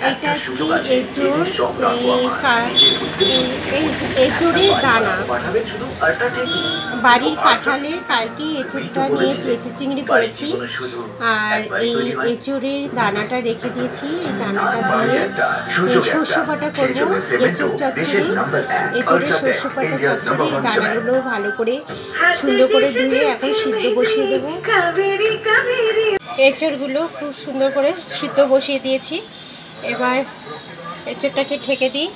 এটা হচ্ছে এঁচোড়, এঁচোড়ের দানা। বাড়ির কাঁঠালের কালকে এঁচোড়টা নিয়েছি, এঁচোড় চিংড়ি করেছি। আর এই এঁচোড়ের দানাটা রেখে দিয়েছি। এই দানাটা দিয়ে শস্য বাটা করবো, এঁচোড় চচ্চড়ি, এঁচোড়ের শস্য বাটা চচ্চড়ি। এই দানাগুলো ভালো করে সুন্দর করে ধুয়ে এখন সিদ্ধ বসিয়ে দেবো। এঁচোড়গুলো খুব সুন্দর করে সিদ্ধ বসিয়ে দিয়েছি। এবার এঁচোড়টাকে ঢেকে দিই,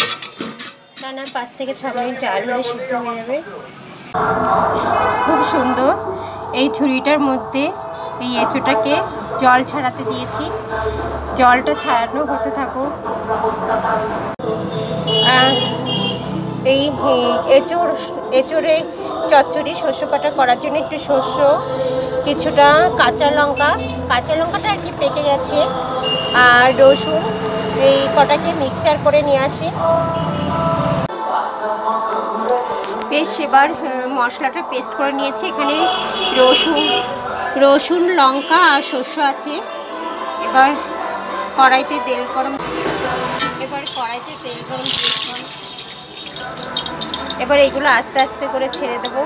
টানা 5 থেকে 6 মিনিট জাল হলে সিদ্ধ হয়ে যাবে। খুব সুন্দর। এই ঝুড়িটার মধ্যে এই এঁচোড়টাকে জল ছাড়াতে দিয়েছি, জলটা ছাড়ানো হতে থাকুক। এই এঁচোড়ের চচ্চড়ি শস্য বাটা করার জন্য একটু শস্য, কিছুটা কাঁচা লঙ্কাটা আর কি পেকে গেছে, আর রসুন, এই কটাকে মিক্সচার করে নিয়ে আসি। বেশ, এবার মশলাটা পেস্ট করে নিয়েছি। এখানে রসুন, লঙ্কা আর শস্য আছে। এবার কড়াইতে তেল গরম দিয়েছি। এবার এগুলো আস্তে আস্তে করে ছেড়ে দেবো।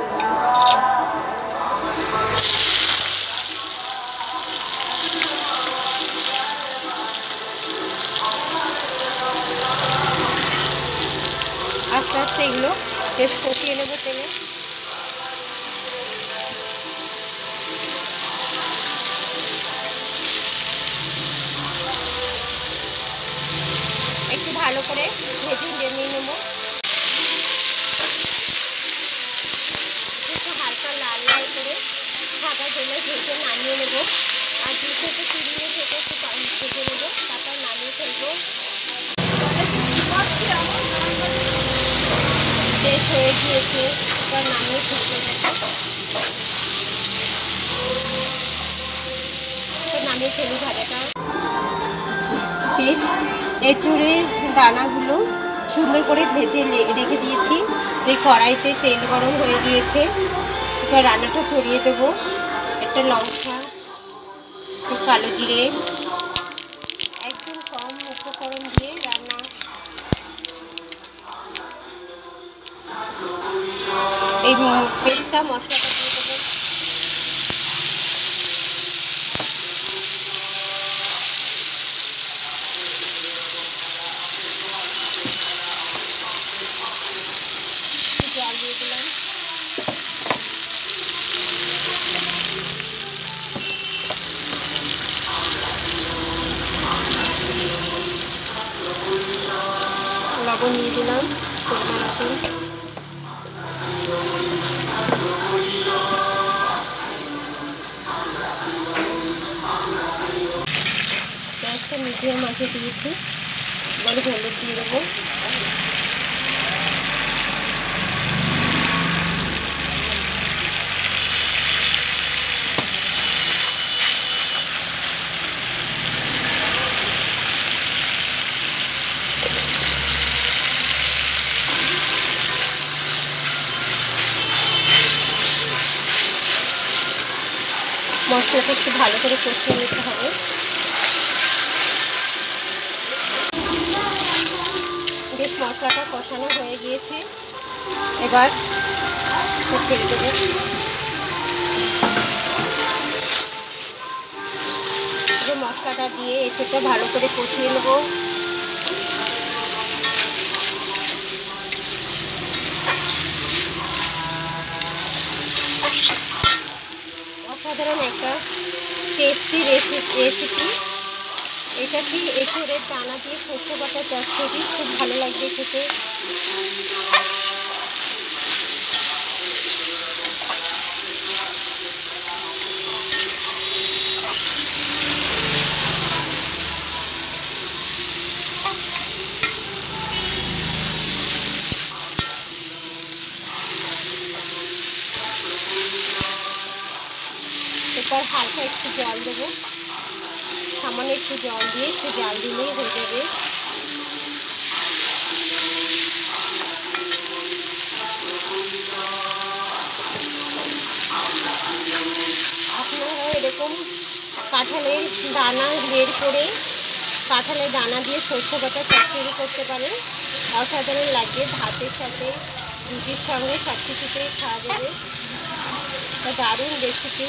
আস্তে আস্তে এগুলো বেশ কষিয়ে নেবো তেলে। একটু ভালো করে ভেজে নিয়ে নেবো। একটু হালকা লাল লাল করে সাদা তেলে ভেজে নামিয়ে নেবো। আর 2 থেকে 3 মিনিট একটু ভেজে নেবো, তারপর নামিয়ে ফেলবো। বেশ হয়ে গিয়েছে, এবার নামিয়ে ফেলবো। নামিয়ে ফেলি ভাজাটা। বেশ, এঁচোড়ের দানাগুলো সুন্দর করে ভেজে রেখে দিয়েছি। এই কড়াইতে তেল গরম হয়ে গিয়েছে। এবার রান্নাটা ছড়িয়ে দেবো। একটা লঙ্কা, কালো জিরে, একদম কম উপকরণ দিয়ে রান্না। এই পেস্টটা মশলাটা দিয়ে দেবো। জল দিয়ে দিলাম। লবণ দিয়ে দিলাম পরিমাণ মতো। গ্যাসটা মিডিয়াম আঁচে দিয়েছি। এবার হলুদ দিয়ে দেবো। মশলাটা একটু ভালো করে কষিয়ে নিতে হবে। বেশ, মশলাটা কষানো হয়ে গিয়েছে। এবার ছেড়ে দেবো। মশলাটা দিয়ে এঁচোড়টা ভালো করে কষিয়ে নেবো। অসাধারণ একটা টেস্টি রেসিপি। এটা কি এঁচোড়ের দানা দিয়ে শস্য বাটা চচ্চড়ি, খুব ভালো লাগবে খেতে। এরপর হালকা একটু জল দেবো, সামান্য একটু জল দিয়ে একটু জাল দিলেই হয়ে যাবে। আপনারা এরকম কাঁঠালের দানা বের করে কাঁঠালের দানা দিয়ে সর্ষে বাটা চচ্চড়ি করতে পারেন, অসাধারণ লাগবে। ভাতের সাথে, রুটির সঙ্গে সব কিছুতেই খাওয়া যাবে। দারুণ রেসিপি।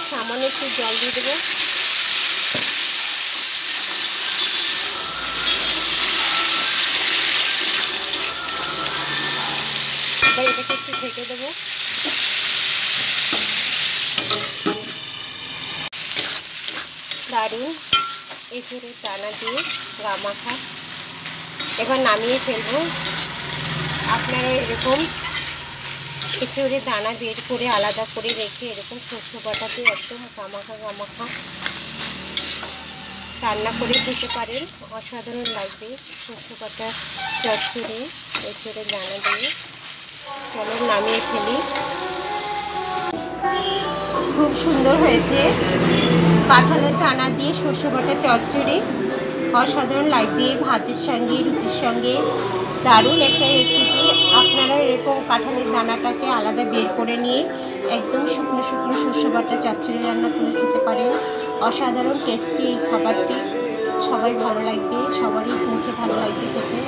সামান্য একটু জল দিয়ে দেবো। এবার এটাকে একটু ঢেকে দেবো। দারুণ এঁচোড়ের দানা দিয়ে গা মাখা। এবার নামিয়ে ফেলবো। আপনারা এরকম এঁচোড়ের দানা বের করে আলাদা করে রেখে এরকম সর্ষে বাটাতে একদম গামাখা গামাখা রান্না করে খেতে পারেন, অসাধারণ লাগবে। সর্ষে বাটা চচ্চড়ি এঁচোড়ের দানা দিয়ে। চলো নামিয়ে ফেলি। খুব সুন্দর হয়েছে কাঁঠালের দানা দিয়ে সর্ষে বাটা চচ্চড়ি, অসাধারণ লাগবে ভাতের সঙ্গে, রুটির সঙ্গে। দারুণ একটা রেসিপি। আপনারা এরকম কাঁঠালের দানাটাকে আলাদা বের করে নিয়ে একদম শুকনো শুকনো সর্ষে বাটা চচ্চড়ি রান্না করে খেতে পারেন। অসাধারণ টেস্টি এই খাবারটি, সবাই ভালো লাগবে, সবারই মুখে ভালো লাগবে খেতে।